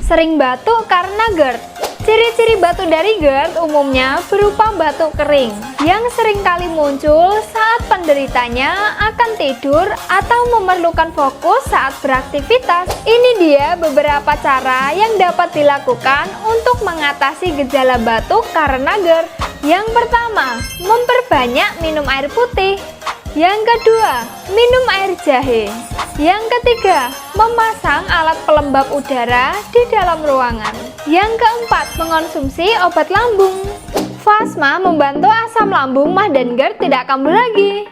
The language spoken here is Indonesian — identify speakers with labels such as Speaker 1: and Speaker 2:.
Speaker 1: Sering batuk karena GERD. Ciri-ciri batuk dari GERD umumnya berupa batuk kering yang seringkali muncul saat penderitanya akan tidur atau memerlukan fokus saat beraktivitas. Ini dia beberapa cara yang dapat dilakukan untuk mengatasi gejala batuk karena GERD. Yang pertama, memperbanyak minum air putih. Yang kedua, minum air jahe. Yang ketiga, memasang alat pelembab udara di dalam ruangan. Yang keempat, mengonsumsi obat lambung. Phasma membantu asam lambung, MAH dan GERD tidak kambuh lagi.